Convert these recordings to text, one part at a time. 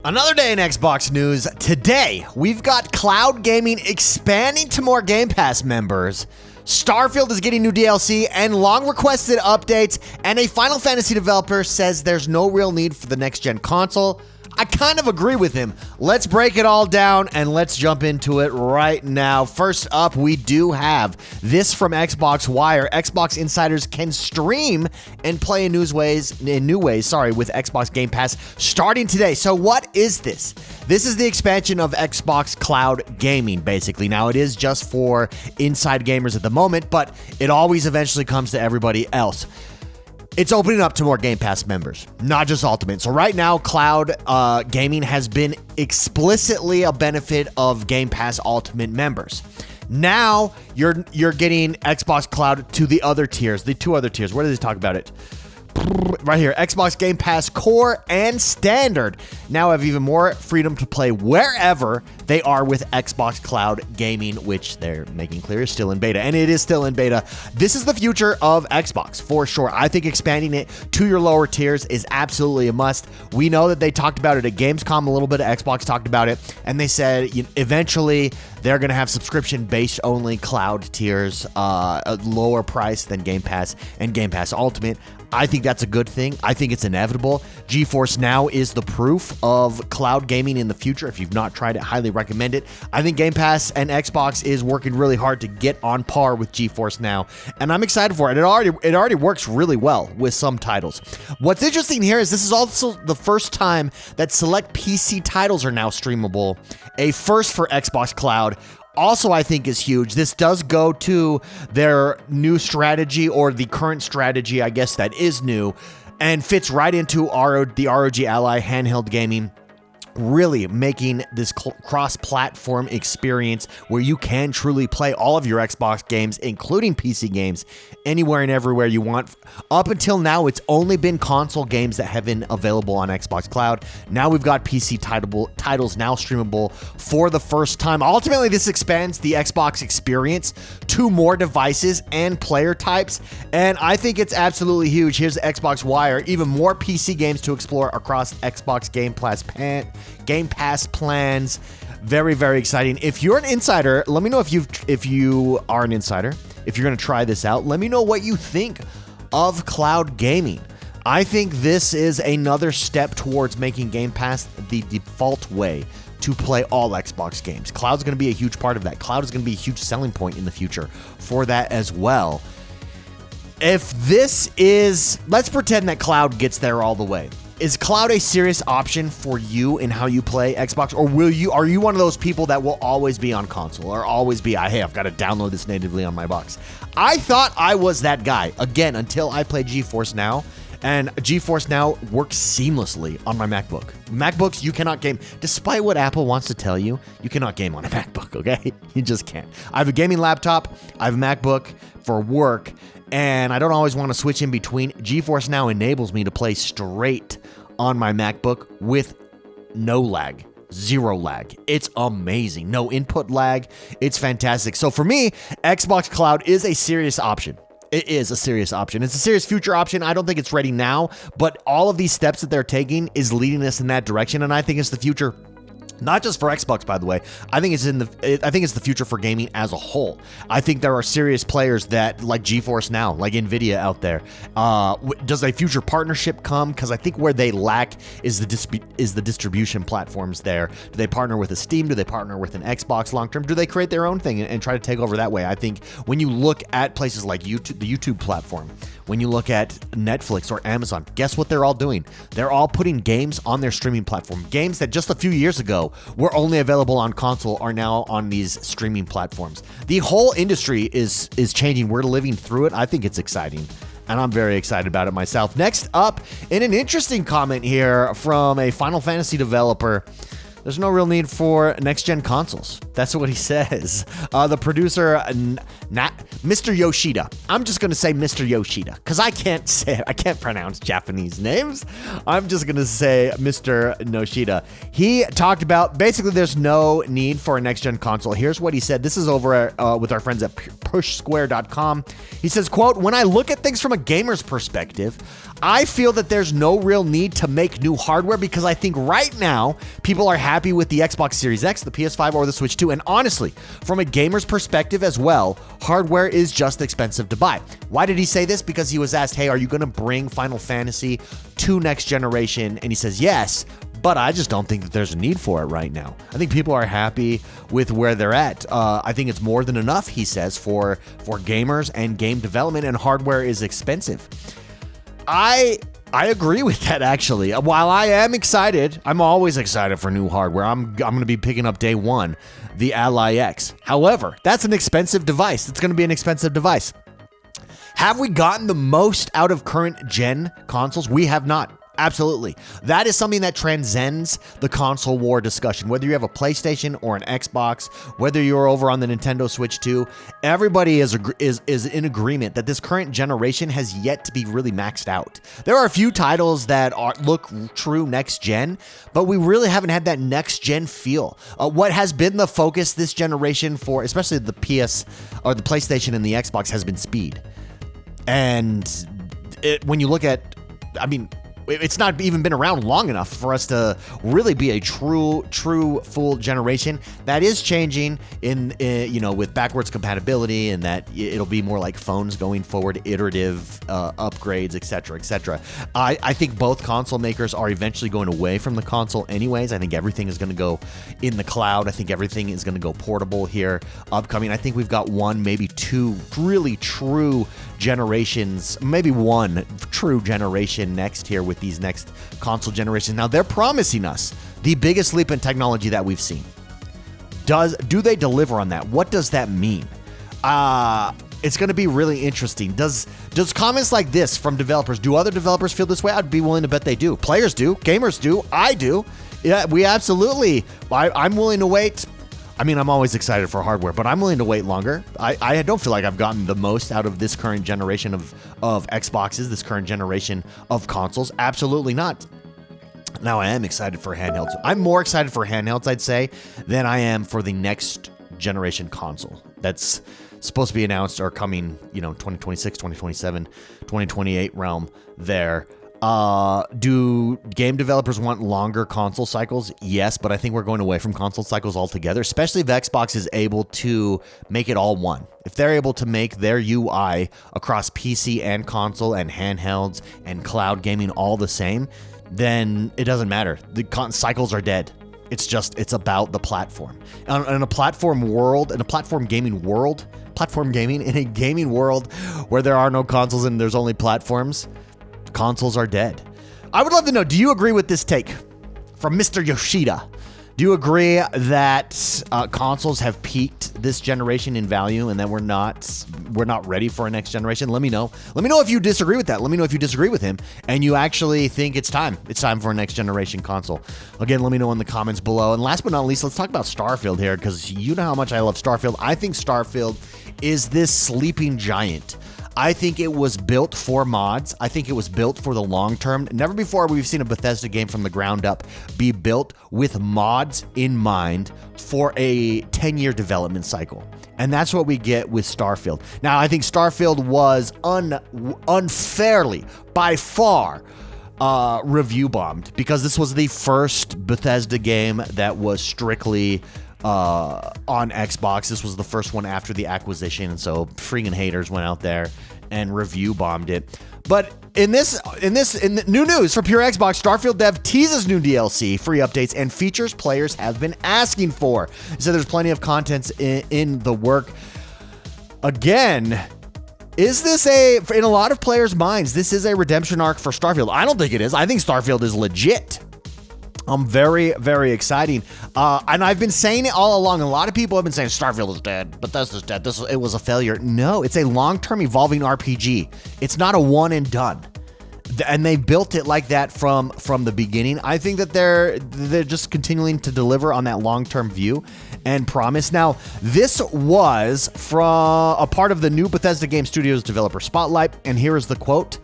Another day in Xbox news. Today, we've got cloud gaming expanding to more Game Pass members. Starfield is getting new DLC and long-requested updates, and a Final Fantasy developer says there's no real need for the next-gen console. I kind of agree with him. Let's break it all down and let's jump into it right now. First up, we do have this from Xbox Wire. Xbox insiders can stream and play in new ways, with Xbox Game Pass starting today. So what is this? This is the expansion of Xbox Cloud Gaming, basically. Now, it is just for inside gamers at the moment, but it always eventually comes to everybody else. It's opening up to more Game Pass members, not just Ultimate. So right now, cloud gaming has been explicitly a benefit of Game Pass Ultimate members. Now you're getting Xbox Cloud to the other tiers, the two other tiers. Where do they talk about it? Right here, Xbox Game Pass Core and Standard now have even more freedom to play wherever they are with Xbox Cloud Gaming, which they're making clear is still in beta, and it is still in beta. This is the future of Xbox, for sure. I think expanding it to your lower tiers is absolutely a must. We know that they talked about it at Gamescom a little bit. Xbox talked about it, and they said eventually they're going to have subscription-based only cloud tiers, a lower price than Game Pass and Game Pass Ultimate. I think that's a good thing. I think it's inevitable. GeForce Now is the proof of cloud gaming in the future. If you've not tried it, highly recommend it. I think Game Pass and Xbox is working really hard to get on par with GeForce Now, and I'm excited for it. It already works really well with some titles. What's interesting here is this is also the first time that select PC titles are now streamable, a first for Xbox Cloud. Also, I think is huge. This does go to their new strategy, or the current strategy, I guess, that is new, and fits right into the ROG Ally handheld gaming, really making this cross-platform experience where you can truly play all of your Xbox games, including PC games, anywhere and everywhere you want. Up until now, it's only been console games that have been available on Xbox Cloud. Now we've got PC titles now streamable for the first time. Ultimately, this expands the Xbox experience to more devices and player types, and I think it's absolutely huge. Here's Xbox Wire. Even more PC games to explore across Xbox Game Pass plans. Very, very exciting. If you're an insider, let me know if you are an insider. If you're going to try this out, let me know what you think of cloud gaming. I think this is another step towards making Game Pass the default way to play all Xbox games. Cloud's going to be a huge part of that. Cloud is going to be a huge selling point in the future for that as well. If this is, let's pretend that cloud gets there all the way. Is cloud a serious option for you in how you play Xbox, or are you one of those people that will always be on console, or always be, hey, I've got to download this natively on my box? I thought I was that guy, again, until I played GeForce Now, and GeForce Now works seamlessly on my MacBook. MacBooks, you cannot game. Despite what Apple wants to tell you, you cannot game on a MacBook, okay? You just can't. I have a gaming laptop, I have a MacBook for work, and I don't always want to switch in between. GeForce Now enables me to play straight on my MacBook with no lag, zero lag. It's amazing. No input lag. It's fantastic. So for me, Xbox Cloud is a serious option. It is a serious option. It's a serious future option. I don't think it's ready now, but all of these steps that they're taking is leading us in that direction, and I think it's the future. Not just for Xbox, by the way. I think it's the future for gaming as a whole. I think there are serious players that like GeForce Now, like Nvidia out there. Does a future partnership come? Because I think where they lack is the distribution platforms there. Do they partner with a Steam? Do they partner with an Xbox long term? Do they create their own thing and try to take over that way? I think when you look at places like YouTube, the YouTube platform, when you look at Netflix or Amazon, guess what they're all doing? They're all putting games on their streaming platform. Games that just a few years ago were only available on console are now on these streaming platforms. The whole industry is changing. We're living through it. I think it's exciting, and I'm very excited about it myself. Next up, in an interesting comment here from a Final Fantasy developer, There's no real need for next-gen consoles. That's what he says. The producer, Mr. Yoshida. I'm just going to say Mr. Yoshida because I can't pronounce Japanese names. I'm just going to say Mr. Yoshida. He talked about basically there's no need for a next-gen console. Here's what he said. This is over with our friends at pushsquare.com. He says, quote, "When I look at things from a gamer's perspective, I feel that there's no real need to make new hardware because I think right now people are happy with the Xbox Series X, the PS5, or the Switch 2. And honestly, from a gamer's perspective as well, hardware is just expensive to buy." Why did he say this? Because he was asked, hey, are you going to bring Final Fantasy to next generation? And he says, yes, but I just don't think that there's a need for it right now. I think people are happy with where they're at. I think it's more than enough, he says, for gamers and game development, and hardware is expensive. I agree with that, actually. While I am excited, I'm always excited for new hardware. I'm going to be picking up day one, the Ally X. However, that's an expensive device. It's going to be an expensive device. Have we gotten the most out of current gen consoles? We have not. Absolutely. That is something that transcends the console war discussion. Whether you have a PlayStation or an Xbox, whether you're over on the Nintendo Switch 2, everybody is in agreement that this current generation has yet to be really maxed out. There are a few titles that look true next gen, but we really haven't had that next gen feel. What has been the focus this generation for, especially the PS or the PlayStation and the Xbox, has been speed. And when you look at, I mean, it's not even been around long enough for us to really be a true full generation. That is changing in with backwards compatibility, and that it'll be more like phones going forward, iterative upgrades, etc. I think both console makers are eventually going away from the console anyways. I think everything is going to go in the cloud. I think everything is going to go portable here upcoming. I think we've got one, maybe two really true generations, maybe one true generation next here with these next console generations. Now they're promising us the biggest leap in technology that we've seen. Do they deliver on that? What does that mean? It's going to be really interesting. Does comments like this from developers, do other developers feel this way? I'd be willing to bet they do. Players do, gamers do, I do. Yeah, we absolutely. I'm willing to wait. I mean, I'm always excited for hardware, but I'm willing to wait longer. I don't feel like I've gotten the most out of this current generation of Xboxes, this current generation of consoles. Absolutely not. Now, I am excited for handhelds. I'm more excited for handhelds, I'd say, than I am for the next generation console that's supposed to be announced or coming, 2026, 2027, 2028 realm there. Do game developers want longer console cycles? Yes, but I think we're going away from console cycles altogether, especially if Xbox is able to make it all one. If they're able to make their UI across PC and console and handhelds and cloud gaming all the same, then it doesn't matter. The cycles are dead. It's about the platform. In a platform world, in a platform gaming world, in a gaming world where there are no consoles and there's only platforms, consoles are dead. I would love to know, do you agree with this take from Mr. Yoshida? Do you agree that consoles have peaked this generation in value and that we're not ready for a next generation? Let me know. Let me know if you disagree with that. Let me know if you disagree with him and you actually think it's time. It's time for a next generation console. Again, let me know in the comments below. And last but not least, let's talk about Starfield here, because you know how much I love Starfield. I think Starfield is this sleeping giant. I think it was built for mods. I think it was built for the long term. Never before we've seen a Bethesda game from the ground up be built with mods in mind for a 10-year development cycle. And that's what we get with Starfield. Now, I think Starfield was unfairly, by far, review bombed, because this was the first Bethesda game that was strictly on Xbox. This was the first one after the acquisition, and so freaking haters went out there and review bombed it. But in the new news for Pure Xbox, Starfield dev teases new DLC, free updates, and features players have been asking for. So there's plenty of content in the work. Again, is this in a lot of players' minds, this is a redemption arc for Starfield? I don't think it is. I think Starfield is legit. Very, very exciting. And I've been saying it all along. A lot of people have been saying Starfield is dead, Bethesda's dead. It was a failure. No, it's a long-term evolving RPG. It's not a one and done. And they built it like that from the beginning. I think that they're just continuing to deliver on that long-term view and promise. Now, this was from a part of the new Bethesda Game Studios developer spotlight, and here is the quote.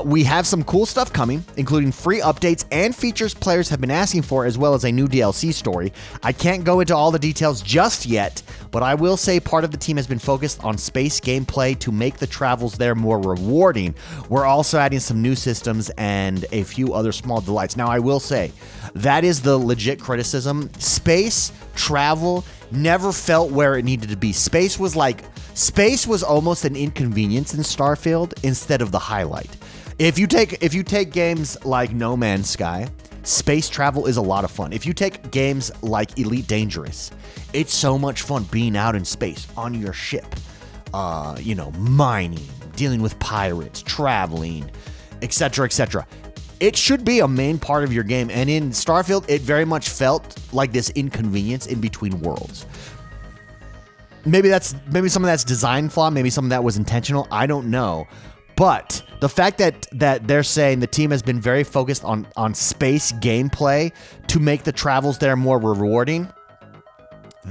We have some cool stuff coming, including free updates and features players have been asking for, as well as a new DLC story. I can't go into all the details just yet, but I will say part of the team has been focused on space gameplay to make the travels there more rewarding. We're also adding some new systems and a few other small delights. Now, I will say, that is the legit criticism. Space travel never felt where it needed to be. Space was almost an inconvenience in Starfield instead of the highlight. If you take games like No Man's Sky, space travel is a lot of fun. If you take games like Elite Dangerous, it's so much fun being out in space on your ship, mining, dealing with pirates, traveling, etc., etc. It should be a main part of your game, and in Starfield, it very much felt like this inconvenience in between worlds. Maybe some of that's design flaw, maybe some of that was intentional, I don't know. But the fact that they're saying the team has been very focused on space gameplay to make the travels there more rewarding,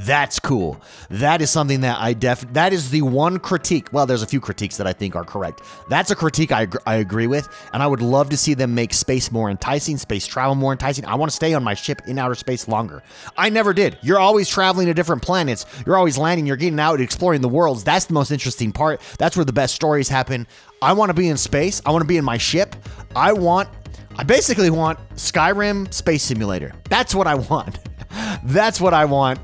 that's cool. That is something that that is the one critique. Well, there's a few critiques that I think are correct. That's a critique I agree with, and I would love to see them make space more enticing, space travel more enticing. I want to stay on my ship in outer space longer. I never did. You're always traveling to different planets. You're always landing. You're getting out and exploring the worlds. That's the most interesting part. That's where the best stories happen. I want to be in space. I want to be in my ship. I basically want Skyrim Space Simulator. That's what I want. That's what I want.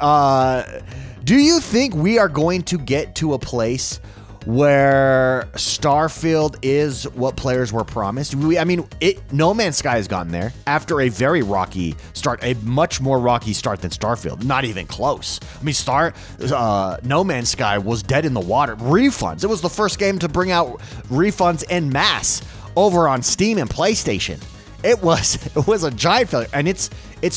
Do you think we are going to get to a place where Starfield is what players were promised? No Man's Sky has gotten there after a very rocky start, a much more rocky start than Starfield. Not even close. No Man's Sky was dead in the water. Refunds. It was the first game to bring out refunds en masse over on Steam and PlayStation. It was a giant failure, and it's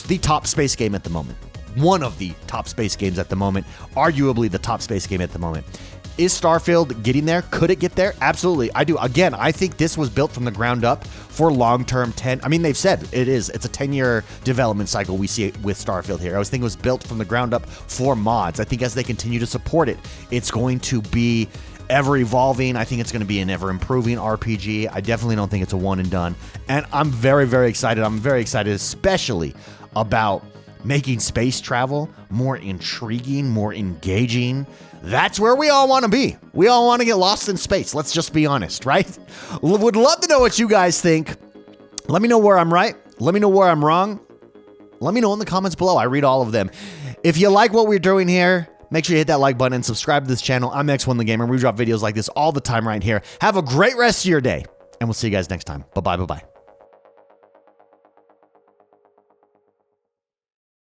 the top space game at the moment. One of the top space games at the moment, arguably the top space game at the moment. Is Starfield getting there? Could it get there? Absolutely. I do. Again, I think this was built from the ground up for long-term 10. They've said it is. It's a 10-year development cycle we see with Starfield here. I was thinking it was built from the ground up for mods. I think as they continue to support it, it's going to be ever evolving. I think it's going to be an ever improving RPG. I definitely don't think it's a one and done. And I'm very, very excited. I'm very excited, especially about making space travel more intriguing, more engaging. That's where we all want to be. We all want to get lost in space. Let's just be honest, right? Would love to know what you guys think. Let me know where I'm right. Let me know where I'm wrong. Let me know in the comments below. I read all of them. If you like what we're doing here, make sure you hit that like button and subscribe to this channel. I'm X1 the Gamer. We drop videos like this all the time right here. Have a great rest of your day, and we'll see you guys next time. Bye-bye, bye-bye.